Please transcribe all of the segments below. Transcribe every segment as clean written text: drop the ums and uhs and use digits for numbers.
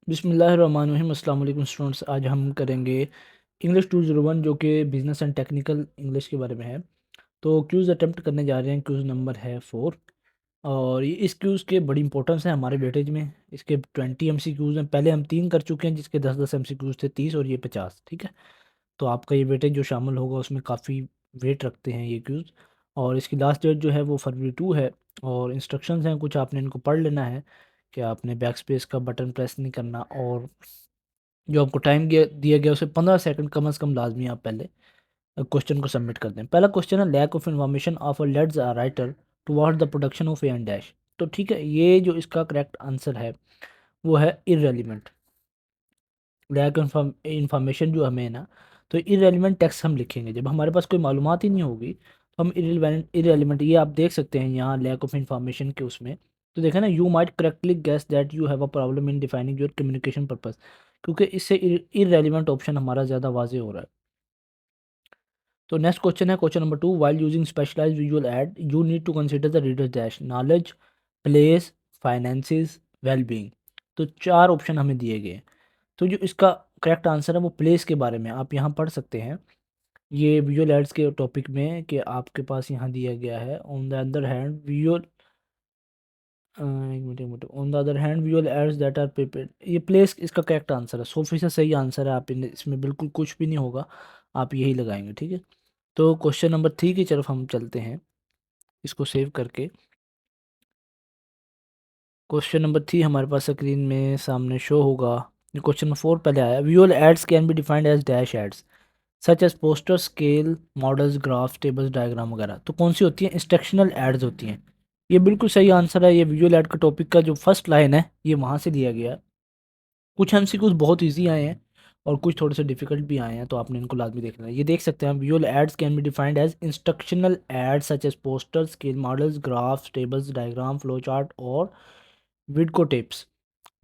बिस्मिल्लाहिर्रहमानिर्रहीम। अस्सलाम वालेकुम स्टूडेंट्स। आज हम करेंगे इंग्लिश 201 जो कि बिज़नेस एंड टेक्निकल इंग्लिश के बारे में है। तो क्यूज़ अटेम्प्ट करने जा रहे हैं। क्यूज़ नंबर है 4 और इस क्यूज़ के बड़ी इंपॉर्टेंस है हमारे वेटेज में। इसके 20 MCQs हैं। पहले हम 3 कर चुके हैं जिसके 10-10 MCQs थे, 30 और ये 50। ठीक है, तो आपका ये वेटेज जो शामिल होगा उसमें काफ़ी वेट रखते हैं ये क्यूज़। और इसकी लास्ट डेट जो है वो फरवरी 2 है। और इंस्ट्रक्शंस हैं कुछ, आपने इनको पढ़ लेना है कि आपने बैक स्पेस का बटन प्रेस नहीं करना, और जो आपको टाइम दिया गया उसे 15 सेकंड कम अज़ कम लाजमी आप पहले क्वेश्चन को सबमिट कर दें। पहला क्वेश्चन है, lack of information of a let's a writer toward the production of a and dash. तो ठीक है, ये जो इसका करेक्ट आंसर है वो है इररेलीवेंट। लैक इन्फॉर्मेशन जो हमें है ना, तो इररेलीवेंट टेक्स्ट हम लिखेंगे जब हमारे पास कोई मालूमात ही नहीं होगी, तो हम इररेलीवेंट ये आप देख सकते हैं यहाँ लैक ऑफ इन्फॉर्मेशन के उसमें। तो देखा ना, you might correctly guess that you have a problem in defining your communication purpose, क्योंकि इससे इररेलीवेंट ऑप्शन हमारा ज़्यादा वाजे हो रहा है। तो नेक्स्ट क्वेश्चन है question number 2, while using specialised visual aid you need to consider the reader dash knowledge, place, finances, wellbeing. तो 4 ऑप्शन हमें दिए गए हैं। तो जो इसका करेक्ट आंसर है वो प्लेस के बारे में आप यहाँ पढ़ सकते हैं। ये विजुअल एड्स के टॉपिक में कि आपके पास यहाँ दिया गया है, on the other hand visual एक minute on the other hand visual aids that are prepared. ये प्लेस इसका करेक्ट आंसर है, 100% सही आंसर है। आप इसमें बिल्कुल कुछ भी नहीं होगा, आप यही लगाएंगे। ठीक है, तो क्वेश्चन नंबर 3 की तरफ हम चलते हैं, इसको सेव करके। क्वेश्चन नंबर 3 हमारे पास स्क्रीन में सामने शो होगा। क्वेश्चन नंबर 4 पहले आया, visual aids can be defined as dash aids such as poster, scale, models, graphs, tables, diagram वगैरह। तो कौन सी होती हैं? इंस्ट्रक्शनल एड्स होती हैं। ये बिल्कुल सही आंसर है। ये विजुअल एड का टॉपिक का जो फर्स्ट लाइन है ये वहाँ से लिया गया है। कुछ एमसीक्यूज बहुत इजी आए हैं और कुछ थोड़े से डिफिकल्ट भी आए हैं, तो आपने इनको लाजमी देखना है। ये देख सकते हैं आप, visual aids can be defined as instructional aids such as poster, scale, models, graphs, tables, diagram, flow chart और video clips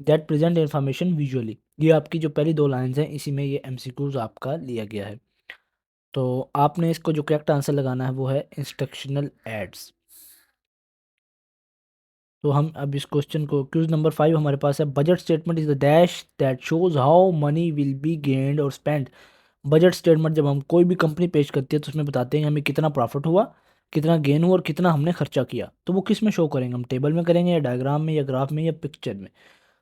that present information visually. ये आपकी जो पहली 2 लाइन्स हैं इसी में ये एमसीक्यूज आपका लिया गया है। तो आपने इसको जो करेक्ट आंसर लगाना है वो है इंस्ट्रक्शनल एड्स। तो हम अब इस क्वेश्चन को, क्वेश्चन नंबर 5 हमारे पास है, budget statement is the dash that shows how many will be gained और स्पेंड। बजट स्टेटमेंट जब हम कोई भी कंपनी पेश करती है तो उसमें बताते हैं हमें कितना प्रॉफिट हुआ, कितना गेन हुआ और कितना हमने खर्चा किया। तो वो किस में शो करेंगे? हम टेबल में करेंगे या डायग्राम में या ग्राफ में या पिक्चर में?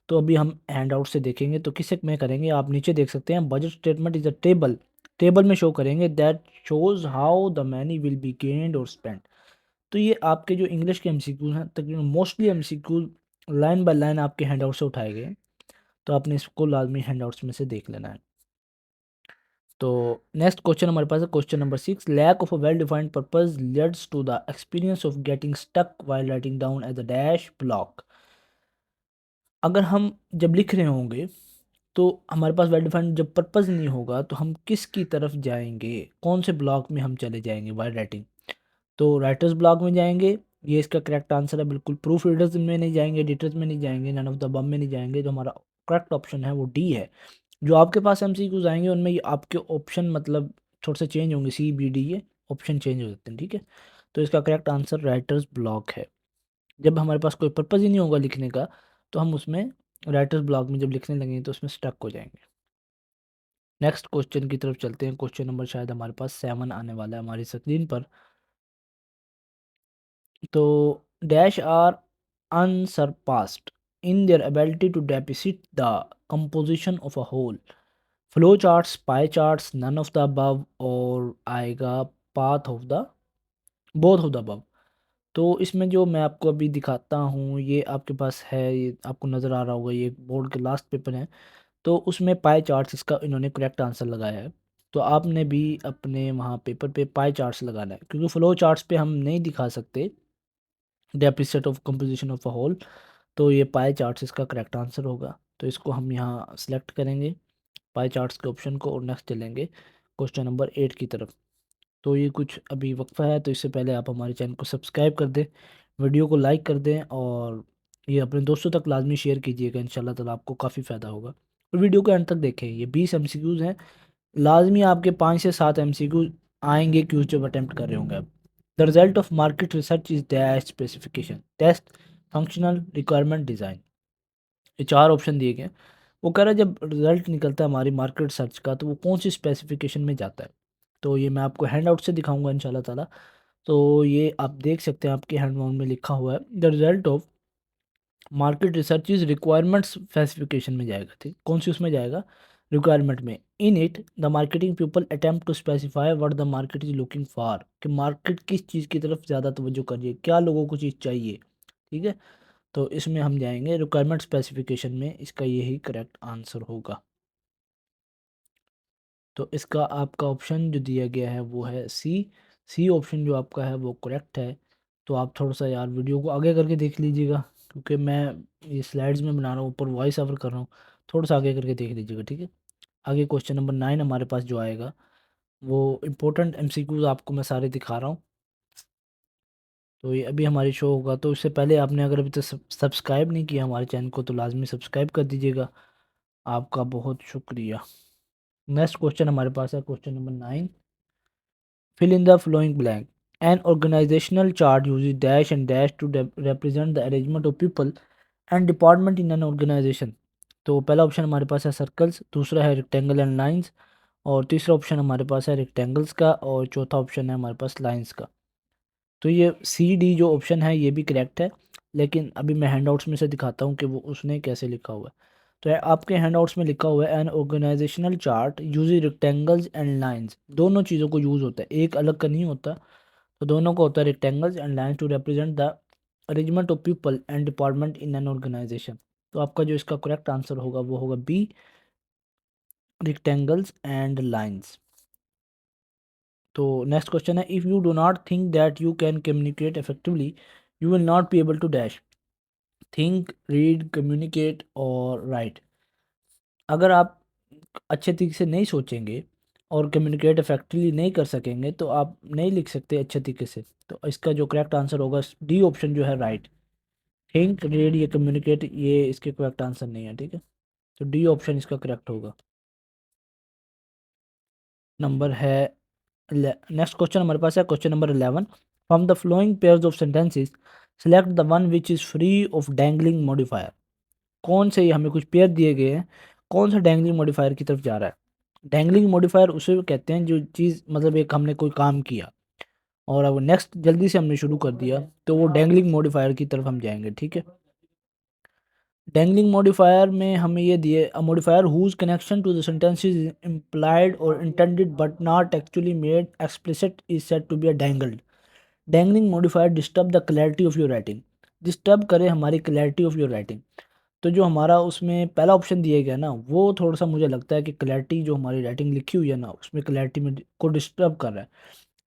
तो अभी हम हैंड आउट से देखेंगे तो किस में करेंगे। आप नीचे देख सकते हैं, budget statement is a table, table में शो करेंगे that shows how the money will be gained और स्पेंड। तो ये आपके जो इंग्लिश के एमसीक्यूज हैं, तकरीबन mostly MCQs line by line आपके हैंड आउट से उठाए गए हैं, तो आपने इसको लाजमी हैंड आउट्स में से देख लेना है। तो नेक्स्ट क्वेश्चन हमारे पास है question number 6, lack of a well defined purpose leads to the experience of getting stuck while writing down as a dash block. अगर हम जब लिख रहे होंगे तो हमारे पास वेल डिफाइंड जब पर्पस नहीं होगा तो हम किस की तरफ जाएंगे, कौन से ब्लॉक में हम चले जाएंगे वाइल राइटिंग? तो राइटर्स ब्लॉक में जाएंगे, ये इसका करेक्ट आंसर है बिल्कुल। प्रूफ रीडर्स में नहीं जाएंगे, एडिटर्स में नहीं जाएंगे, नन ऑफ द अबव में नहीं जाएंगे। जो हमारा करेक्ट ऑप्शन है वो डी है। जो आपके पास एमसीक्यूज आएंगे उनमें ये आपके ऑप्शन मतलब थोड़े से चेंज होंगे, सी बी डी, ये ऑप्शन चेंज हो जाते हैं। ठीक है, तो इसका करेक्ट आंसर राइटर्स ब्लॉक है। जब हमारे पास कोई पर्पज़ ही नहीं होगा लिखने का तो हम उसमें राइटर्स ब्लॉक में जब लिखने लगेंगे तो उसमें स्टक हो जाएंगे। नेक्स्ट क्वेश्चन की तरफ चलते हैं। क्वेश्चन नंबर शायद हमारे पास 7 आने वाला है हमारी स्क्रीन पर। तो dash are unsurpassed in their ability to depict the composition of a whole, flow charts, pie charts, none of the above, और आएगा path of the both of the above. तो इसमें जो मैं आपको अभी दिखाता हूँ ये आपके पास है, ये आपको नज़र आ रहा होगा, ये बोर्ड के लास्ट पेपर है। तो उसमें पाई चार्ट्स इसका इन्होंने करेक्ट आंसर लगाया है। तो आपने भी अपने वहाँ पेपर पे पाई चार्ट्स लगाना है, क्योंकि फ्लो चार्ट्स पे हम नहीं दिखा सकते depict of composition of a whole. तो ये पाई चार्ट्स इसका करेक्ट आंसर होगा। तो इसको हम यहाँ सेलेक्ट करेंगे पाई चार्ट्स के ऑप्शन को और नेक्स्ट चलेंगे क्वेश्चन नंबर 8 की तरफ। तो ये कुछ अभी वक्फा है, तो इससे पहले आप हमारे चैनल को सब्सक्राइब कर दें, वीडियो को लाइक कर दें और ये अपने दोस्तों तक लाजमी शेयर कीजिएगा। इंशाल्लाह ताला आपको काफ़ी फ़ायदा होगा। और वीडियो को एंड तक देखें। ये 20 एमसीक्यूज़ हैं, लाजमी आपके 5 से 7 एमसीक्यू आएंगे क्यूज जब अटैम्प्ट कर रहे होंगे आप। The result of market research is dash specification, test, functional, requirement, design. ये 4 ऑप्शन दिए गए हैं। वो कह रहा है जब रिजल्ट निकलता है हमारी मार्केट सर्च का तो वो कौन सी स्पेसिफिकेशन में जाता है। तो ये मैं आपको हैंड आउट से दिखाऊंगा इंशाल्लाह ताला। तो ये आप देख सकते हैं आपके हैंड में लिखा हुआ है the result of market research is requirements specification में जाएगा। ठीक, कौन सी उसमें जाएगा, रिक्वायरमेंट में। In it the marketing people attempt to specify what the market is looking for, कि मार्केट किस चीज़ की तरफ ज़्यादा तवज्जो कर रही है, क्या लोगों को चीज़ चाहिए। ठीक है, तो इसमें हम जाएंगे रिक्वायरमेंट स्पेसिफिकेशन में, इसका यही करेक्ट आंसर होगा। तो इसका आपका ऑप्शन जो दिया गया है वो है सी। सी ऑप्शन जो आपका है वो करेक्ट है। तो आप थोड़ा सा यार वीडियो को आगे करके देख लीजिएगा, क्योंकि मैं ये स्लाइड्स में बना रहा हूँ, ऊपर वॉइस ओवर कर रहा हूँ। थोड़ा सा आगे करके देख लीजिएगा, ठीक है। आगे क्वेश्चन नंबर 9 हमारे पास जो आएगा वो इम्पोर्टेंट एमसीक्यूज आपको मैं सारे दिखा रहा हूँ। तो ये अभी हमारी शो होगा, तो इससे पहले आपने अगर अभी तक सब्सक्राइब नहीं किया हमारे चैनल को तो लाजमी सब्सक्राइब कर दीजिएगा। आपका बहुत शुक्रिया। नेक्स्ट क्वेश्चन हमारे पास है question number 9। Fill in the flowing blank. An organizational chart uses dash and dash to represent the arrangement of people and department in an organization. तो पहला ऑप्शन हमारे पास है सर्कल्स, दूसरा है रेक्टेंगल एंड लाइंस, और तीसरा ऑप्शन हमारे पास है रेक्टेंगल्स का, और चौथा ऑप्शन है हमारे पास लाइंस का। तो ये सी डी जो ऑप्शन है ये भी करेक्ट है, लेकिन अभी मैं हैंडआउट्स में से दिखाता हूँ कि वो उसने कैसे लिखा हुआ है। तो आपके हैंडआउट्स में लिखा हुआ है an organisational chart use rectangles and lines. दोनों चीज़ों को यूज़ होता है, एक अलग का नहीं होता। तो दोनों को होता है rectangles and lines to represent the arrangement of people and department in an organisation. तो आपका जो इसका करेक्ट आंसर होगा वो होगा बी, रेक्टेंगल्स एंड लाइंस। तो नेक्स्ट क्वेश्चन है if you do not think that you can communicate effectively you will not be able to dash think, read, communicate और राइट। अगर आप अच्छे तरीके से नहीं सोचेंगे और कम्युनिकेट इफेक्टिवली नहीं कर सकेंगे तो आप नहीं लिख सकते अच्छे तरीके से। तो इसका जो करेक्ट आंसर होगा डी ऑप्शन जो है राइट। थिंक, रीड, ये कम्युनिकेट ये इसके करेक्ट आंसर नहीं है, ठीक है। तो डी ऑप्शन इसका करेक्ट होगा। नंबर है नेक्स्ट क्वेश्चन हमारे पास है question number 11। From the flowing pairs of sentences select the one which is free of dangling modifier. कौन से, ये हमें कुछ पेयर दिए गए हैं, कौन सा डैंगलिंग मॉडिफायर की तरफ जा रहा है। डैंगलिंग मॉडिफायर उसे कहते हैं जो चीज़ मतलब एक हमने कोई काम किया और अब नेक्स्ट जल्दी से हमने शुरू कर दिया तो वो डैंगलिंग मॉडिफायर की तरफ हम जाएंगे, ठीक है। डैंगलिंग मॉडिफायर में हमें ये दिए a modifier whose connection to the sentences is implied और intended but not actually made explicit is said to be a dangled. Dangling modifier disturb the clarity of your writing, disturb करे हमारी clarity of your writing. तो जो हमारा उसमें पहला option दिया गया ना वो थोड़ा सा मुझे लगता है कि क्लैरिटी जो हमारी राइटिंग लिखी हुई है ना उसमें क्लैरिटी में को डिस्टर्ब कर रहा है।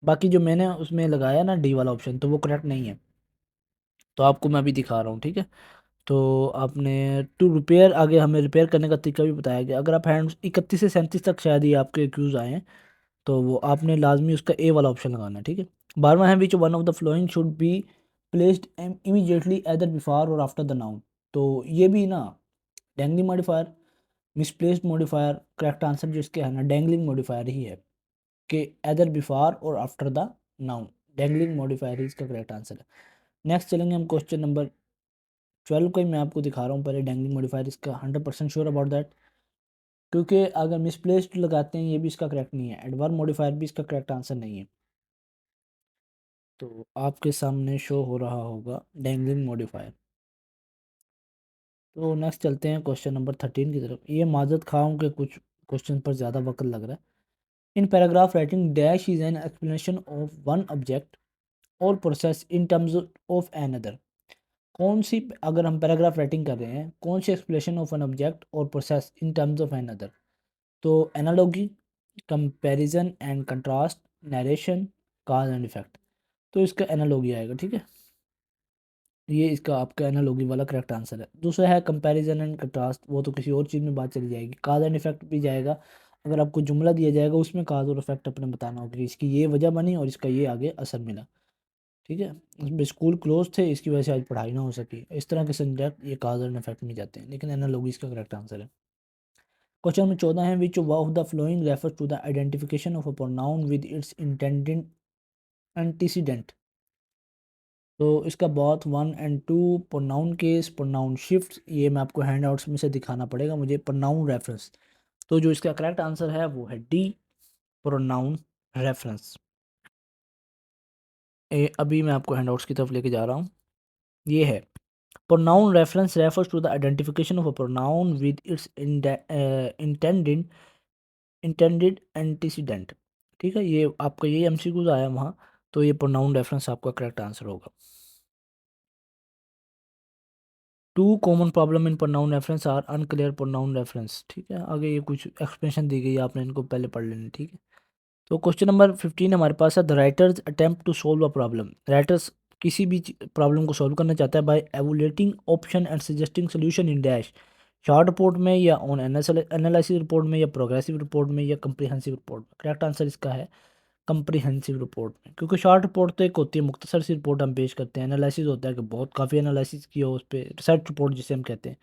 बाकी जो मैंने उसमें लगाया ना डी वाला ऑप्शन तो वो करेक्ट नहीं है। तो आपको मैं अभी दिखा रहा हूँ, ठीक है। तो आपने टू रिपेयर, आगे हमें रिपेयर करने का तरीका भी बताया गया। अगर आप हैंड 31 से 37 तक शायद ये आपके एक्यूज़ आए हैं तो वो आपने लाजमी उसका ए वाला ऑप्शन लगाना है, ठीक है। 12वां है which one of the following should be placed immediately either before or after the noun. तो ये भी ना dangling modifier, misplaced modifier, correct answer जो इसके है ना डैंगलिंग मॉडिफायर ही है कि either before or after the noun. Dangling modifier ही इसका करेक्ट आंसर है। नेक्स्ट चलेंगे हम क्वेश्चन नंबर 12 को ही मैं आपको दिखा रहा हूँ पहले डैंगलिंग मॉडिफायर इसका 100% श्योर अबाउट दैट, क्योंकि अगर मिसप्लेस्ड लगाते हैं ये भी इसका करेक्ट नहीं है, एडवर्ब मॉडिफायर भी इसका करेक्ट आंसर नहीं है। तो आपके सामने शो हो रहा होगा डैंगलिंग मॉडिफायर। तो नेक्स्ट चलते हैं क्वेश्चन नंबर 13 की तरफ। ये माजरत खाऊं के कुछ क्वेश्चन पर ज़्यादा वक्त लग रहा है। In paragraph writing dash is an explanation of one object or process in terms of another. कौन सी, अगर हम पैराग्राफ राइटिंग कर रहे हैं, कौन सी explanation of an object or process in terms of another. तो analogy, comparison and contrast, narration, cause and effect. तो इसका एनालॉगी आएगा, ठीक है। ये इसका आपका एनालॉगी वाला करेक्ट आंसर है। दूसरा है कंपैरिजन एंड कंट्रास्ट, वो तो किसी और चीज़ में बात चली जाएगी। काज एंड इफेक्ट भी जाएगा, अगर आपको जुमला दिया जाएगा उसमें काज और इफेक्ट अपने बताना होगा कि इसकी ये वजह बनी और इसका ये आगे असर मिला, ठीक है। उसमें स्कूल क्लोज थे इसकी वजह से आज पढ़ाई ना हो सकी, इस तरह के सब्जेक्ट ये काज एंड इफेक्ट में जाते हैं, लेकिन एनालॉगी इसका करेक्ट आंसर है। क्वेश्चन नंबर 14 है which of the following refers to the identification of a pronoun with its intended antecedent. तो इसका both 1 and 2, pronoun case, pronoun shift, ये मैं आपको हैंड आउट्स में से दिखाना पड़ेगा मुझे, प्रोनाउन रेफरेंस। तो जो इसका करेक्ट आंसर है वो है डी, प्रोनाउन रेफरेंस। अभी मैं आपको हैंड आउट्स की तरफ लेके जा रहा हूँ। ये है, pronoun reference refers to the identification of a pronoun with its intended antecedent। ठीक है, ये आपका ये एमसीक्यूज आया वहाँ, तो ये प्रोनाउन रेफरेंस आपका करेक्ट आंसर होगा। Two common problem in pronoun reference are unclear pronoun reference. ठीक है, आगे ये कुछ एक्सप्लेनेशन दी गई है, आपने इनको पहले पढ़ लेना। ठीक है, तो क्वेश्चन नंबर 15 हमारे पास है, the writers attempt to solve a problem. Writers किसी भी प्रॉब्लम को सॉल्व करना चाहता है by evaluating option and suggesting solution in dash, short report में या ऑन एनालिसिस रिपोर्ट में या प्रोग्रेसिव रिपोर्ट में या कंप्रीहेंसिव रिपोर्ट में। करेक्ट आंसर इसका है कंप्रीहेंसिव रिपोर्ट में, क्योंकि शॉर्ट रिपोर्ट तो एक होती है, मुख्तसर सी रिपोर्ट हम पेश करते हैं। एनालिसिस होता है कि बहुत काफ़ी एनालिसिस किया हो उस पर, रिसर्च रिपोर्ट जिसे हम कहते हैं।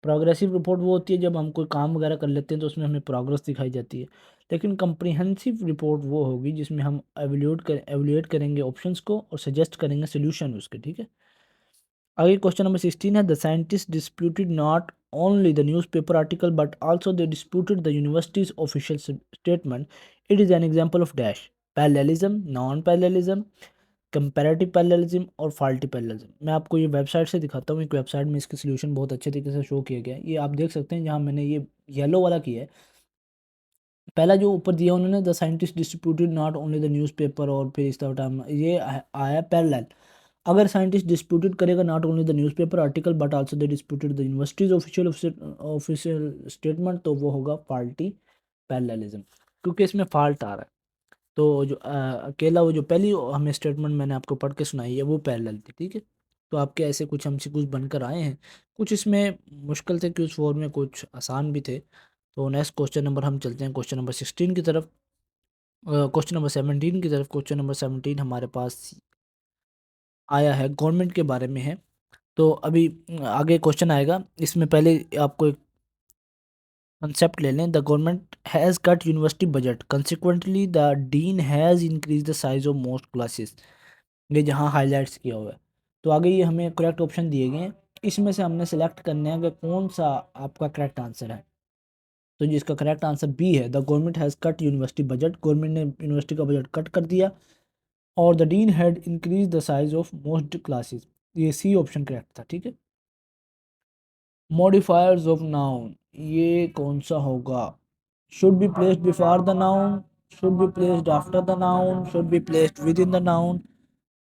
प्रोग्रेसिव रिपोर्ट वो होती है जब हम कोई काम वगैरह कर लेते हैं तो उसमें हमें प्रोग्रेस दिखाई जाती है। लेकिन कंप्रीहेंसिव रिपोर्ट वो होगी जिसमें हम एवेल्यूएट करेंगे ऑप्शंस को और सजेस्ट करेंगे सोल्यूशन उसके। ठीक है, आगे क्वेश्चन नंबर 16 है, the scientist disputed not only the newspaper article but also they disputed the universities official statement. It is an example of dash, parallelism, non parallelism, comparative parallelism और faulty parallelism. मैं आपको ये website से दिखाता हूँ, एक website में इसके सोल्यूशन बहुत अच्छे तरीके से शो किया गया है। ये आप देख सकते हैं जहाँ मैंने ये येलो वाला किया है। पहला जो ऊपर दिया उन्होंने, the scientist disputed not only the newspaper, और फिर इस तरह ये आया पैरेलल। अगर साइंटिस्ट डिस्प्यूटेड करेगा not only the newspaper article but also they disputed the universities official statement, तो वो होगा फाल्टी पैरेललिज्म, क्योंकि इसमें फॉल्ट आ रहा है। तो जो अकेला वो जो पहली हमें स्टेटमेंट मैंने आपको पढ़ के सुनाई है वो पैरेलल थी। ठीक है, तो आपके ऐसे कुछ हमसे कुछ बनकर आए हैं, कुछ इसमें मुश्किल थे कुछ फोर में, कुछ आसान भी थे। तो नेक्स्ट क्वेश्चन नंबर हम चलते हैं क्वेश्चन नंबर 16 की तरफ, क्वेश्चन नंबर 17 की तरफ। क्वेश्चन नंबर 17 हमारे पास आया है, गवर्नमेंट के बारे में है। तो अभी आगे क्वेश्चन आएगा, इसमें पहले आपको एक कंसेप्ट ले लें। The government has cut university budget, consequently the dean has increase the size of most classes. ये जहाँ हाईलाइट्स किया हुआ है, तो आगे ये हमें करेक्ट ऑप्शन दिए गए हैं, इसमें से हमने सेलेक्ट करना है कि कौन सा आपका करेक्ट आंसर है। तो जिसका करेक्ट आंसर बी है, the government has cut university budget, government ने यूनिवर्सिटी का बजट कट कर दिया। और the dean had increase the size of most classes, ये सी ऑप्शन करेक्ट था। ठीक है, मॉडिफायर्स ऑफ नाउन, ये कौन सा होगा? Should be placed before the noun, should be placed after the noun, should be placed with in the noun.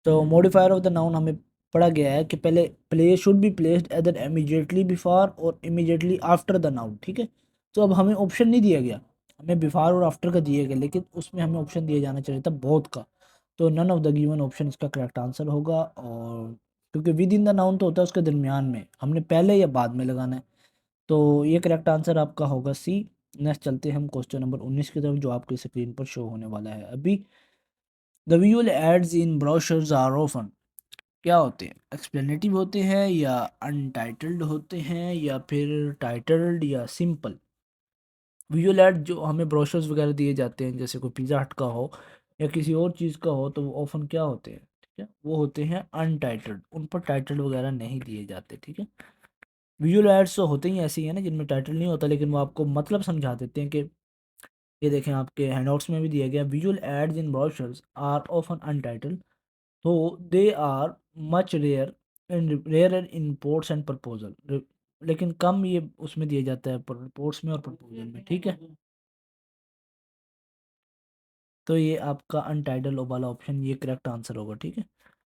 तो modifier of the noun हमें पढ़ा गया है कि पहले play should be placed either immediately before और इमीडिएटली आफ्टर द नाउन। ठीक है, तो अब हमें ऑप्शन नहीं दिया गया, हमें बिफोर और आफ्टर का दिए गए, लेकिन उसमें हमें ऑप्शन दिया जाना चाहिए था बोथ का। तो none of the given option इसका करेक्ट आंसर होगा। और क्योंकि विद इन द नाउन तो होता है उसके दरमियान में, हमने पहले या बाद में लगाना है, तो ये करेक्ट आंसर आपका होगा सी। नेक्स्ट चलते हैं हम क्वेश्चन नंबर 19 की तरफ, जो आपकी स्क्रीन पर शो होने वाला है अभी। The visual aids in brochures are often, क्या होते हैं? एक्सप्लेनेटिव होते हैं या अनटाइटल्ड होते हैं या फिर टाइटल्ड या सिंपल? विजुअल एड जो हमें ब्रोशर्स वगैरह दिए जाते हैं, जैसे कोई पिज़्ज़ा हट का हो या किसी और चीज़ का हो, तो वो ऑफन क्या होते हैं? ठीक है, वो होते हैं अनटाइटल्ड, उन पर टाइटल वगैरह नहीं दिए जाते। ठीक है, विजुअल एड्स तो होते ही ऐसे ही है ना जिनमें टाइटल नहीं होता, लेकिन वो आपको मतलब समझा देते हैं कि ये देखें, आपके हैंडआउट्स में भी दिया गया, visual aids in brochures are often untitled, तो they are much rare in reports and proposal, लेकिन कम ये उसमें दिया जाता है रिपोर्ट्स में और प्रपोजल में। ठीक है, तो ये आपका अनटाइटल वाला ऑप्शन ये करेक्ट आंसर होगा। ठीक है,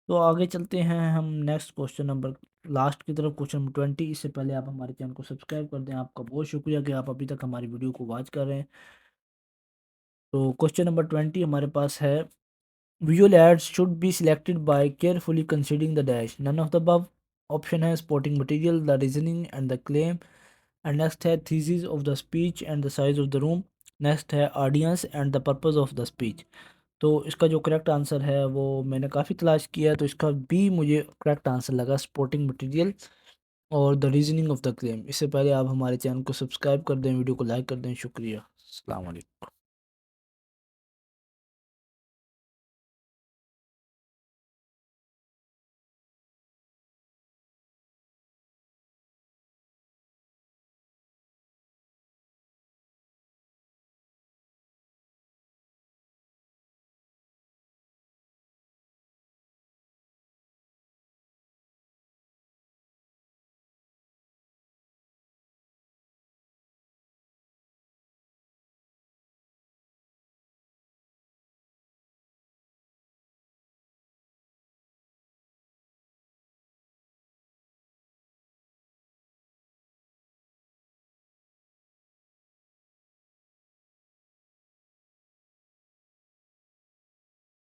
तो आगे चलते हैं हम नेक्स्ट क्वेश्चन नंबर लास्ट की तरफ, क्वेश्चन नंबर 20। इससे पहले आप हमारे चैनल को सब्सक्राइब कर दें, आपका बहुत शुक्रिया कि आप अभी तक हमारी वीडियो को वॉच कर रहे हैं। तो क्वेश्चन नंबर 20 हमारे पास है, visual ads should be selected by carefully considering the dash, none of the above। option है supporting material, the reasoning and the claim, and next है thesis of the speech and the size of the room, next है audience and the purpose of the speech। तो इसका जो correct answer है वो मैंने काफ़ी तलाश किया है, तो इसका बी मुझे करेक्ट आंसर लगा, सपोर्टिंग मटेरियल और the reasoning of the claim. इससे पहले आप हमारे चैनल को सब्सक्राइब कर दें, वीडियो को लाइक कर दें। शुक्रिया, अस्सलाम वालेकुम।